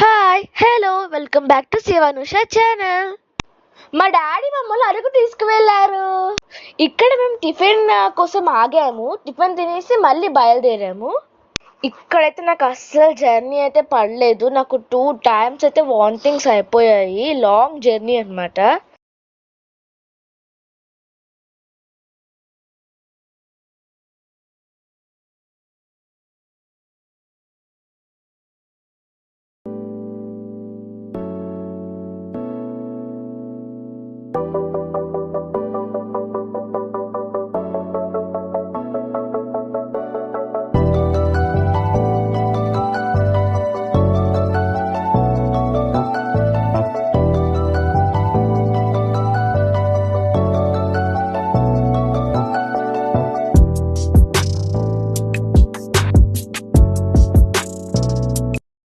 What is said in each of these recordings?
Hi hello welcome back to Shivanusha channel. మా daddy మమ్మల్ని అరకు తీసుకువెళ్ళారు. ఇక్కడ మేము టిఫిన్ కోసం ఆగాము. టిఫిన్ తినేసి మళ్ళీ బయలుదేరాము. ఇక్కడైతే నాకు అస్సలు జర్నీ అయితే పడలేదు. నాకు 2 times అయితే వామిటింగ్స్ అయిపోయాయి. లాంగ్ జర్నీ అనమాట.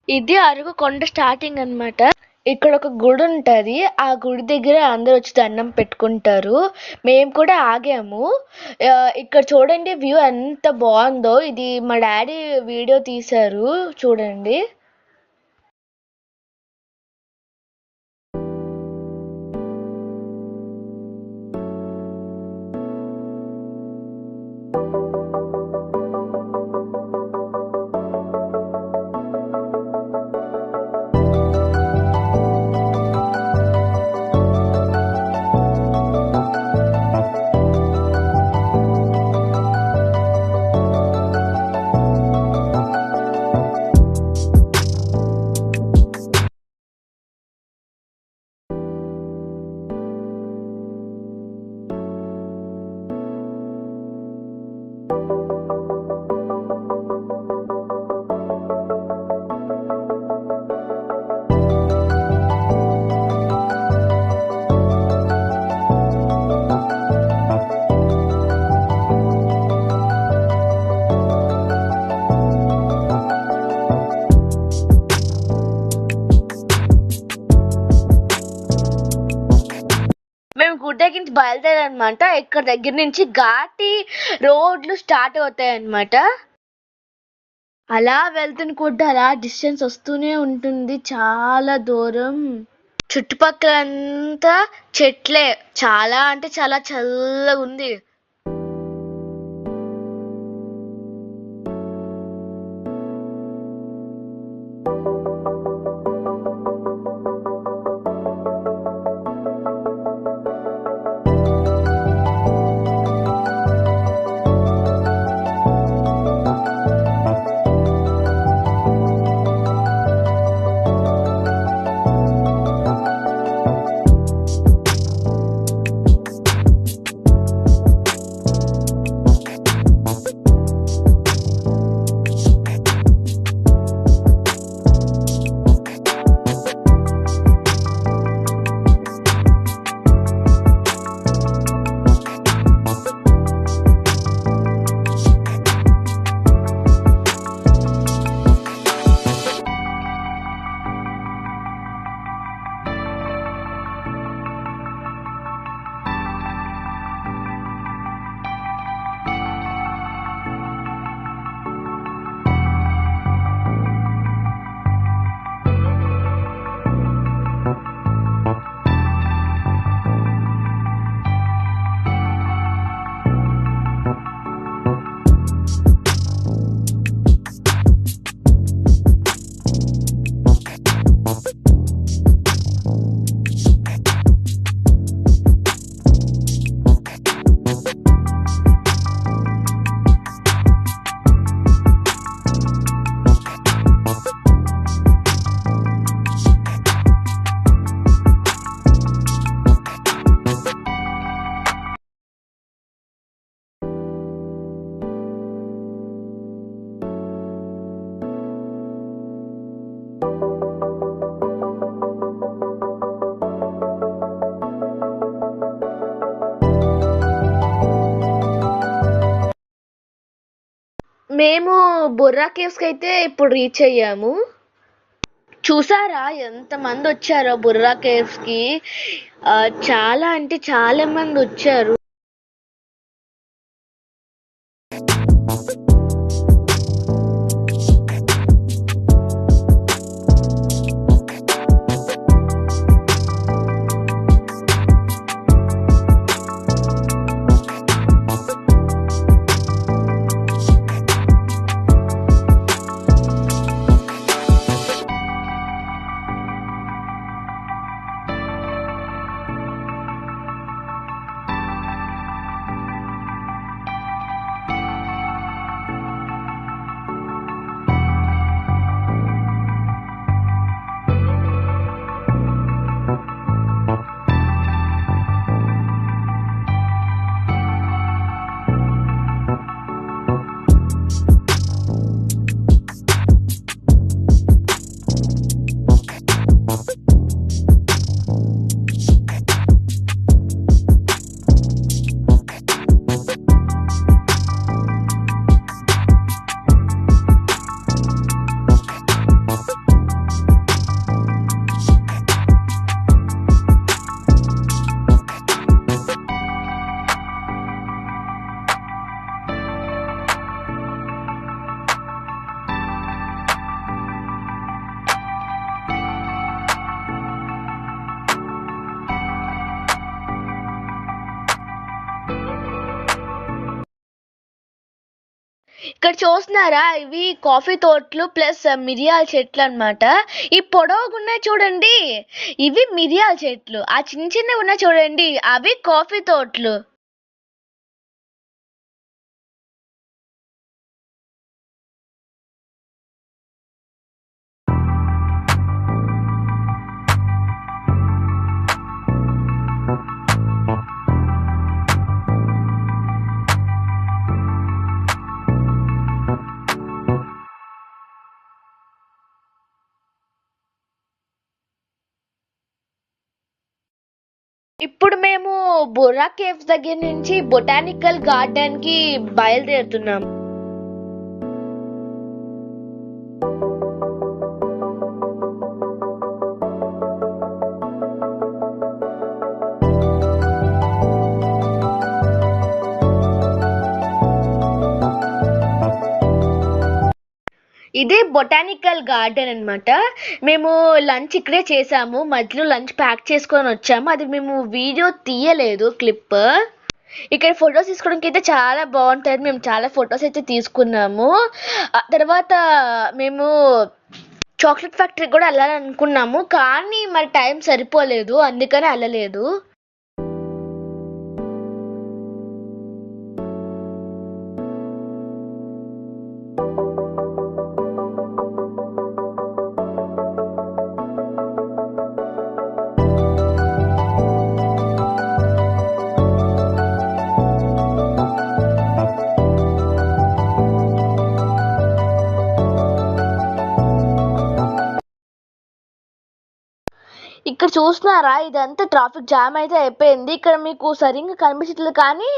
ఇది అరకు కొండ స్టార్టింగ్ అన్నమాట. ఇక్కడ ఒక గుడి ఉంటది. ఆ గుడి దగ్గర అందరూ వచ్చి దండం పెట్టుకుంటారు. మేము కూడా ఆగాము. ఇక్కడ చూడండి వ్యూ ఎంత బాగుందో. ఇది మా డాడీ వీడియో తీశారు చూడండి. మేము గుడి దగ్గర నుంచి బయలుదేరనమాట. ఇక్కడ దగ్గర నుంచి ఘాటి రోడ్లు స్టార్ట్ అవుతాయి అన్నమాట. అలా వెళ్తున్న కొద్ది అలా డిస్టెన్స్ వస్తూనే ఉంటుంది. చాలా దూరం. చుట్టుపక్కలంతా చెట్లే. చాలా అంటే చాలా చల్లగా ఉంది. మేము బొర్రా కేవ్స్కి అయితే ఇప్పుడు రీచ్ అయ్యాము. చూసారా ఎంతమంది వచ్చారో బొర్రా కేవ్స్కి. చాలా అంటే చాలా మంది వచ్చారు. ఇక్కడ చూస్తున్నారా, ఇవి కాఫీ తోటలు ప్లస్ మిరియాల చెట్లు అన్నమాట. ఈ పొడవుగా ఉన్నాయి చూడండి, ఇవి మిరియాల చెట్లు. ఆ చిన్న చిన్నవి ఉన్నాయి చూడండి, అవి కాఫీ తోటలు. ఇప్పుడు మేము బొర్రా కేవ్స్ దగ్గర నుంచి బొటానికల్ గార్డెన్ కి బయలుదేరుతున్నాం. ఇదే బొటానికల్ గార్డెన్ అన్నమాట. మేము లంచ్ ఇక్కడే చేసాము, మధ్యలో లంచ్ ప్యాక్ చేసుకొని వచ్చాము. అది మేము వీడియో తీయలేదు క్లిప్. ఇక్కడ ఫొటోస్ తీసుకోవడానికి అయితే చాలా బాగుంటుంది. మేము చాలా ఫొటోస్ అయితే తీసుకున్నాము. ఆ తర్వాత మేము చాక్లెట్ ఫ్యాక్టరీ కూడా వెళ్ళాలనుకున్నాము, కానీ మరి టైం సరిపోలేదు, అందుకని వెళ్ళలేదు. ఇక్కడ చూస్తున్నారా, ఇదంతా ట్రాఫిక్ జామ్ అయితే అయిపోయింది. ఇక్కడ మీకు సరిగ్గా కనిపించట్లేదు, కానీ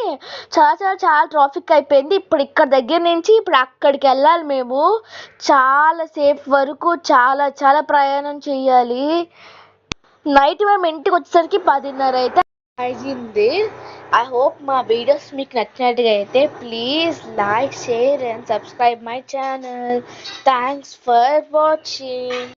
చాలా చాలా చాలా ట్రాఫిక్ అయిపోయింది. ఇప్పుడు ఇక్కడ దగ్గర నుంచి ఇప్పుడు అక్కడికి వెళ్ళాలి మేము. చాలా సేఫ్ వరకు చాలా చాలా ప్రయాణం చేయాలి. నైట్ మేము ఇంటికి వచ్చేసరికి 10:30 అయితే అయింది. ఐ హోప్ మా వీడియోస్ మీకు నచ్చినట్టుగా అయితే please like, share and subscribe my channel. Thanks for watching.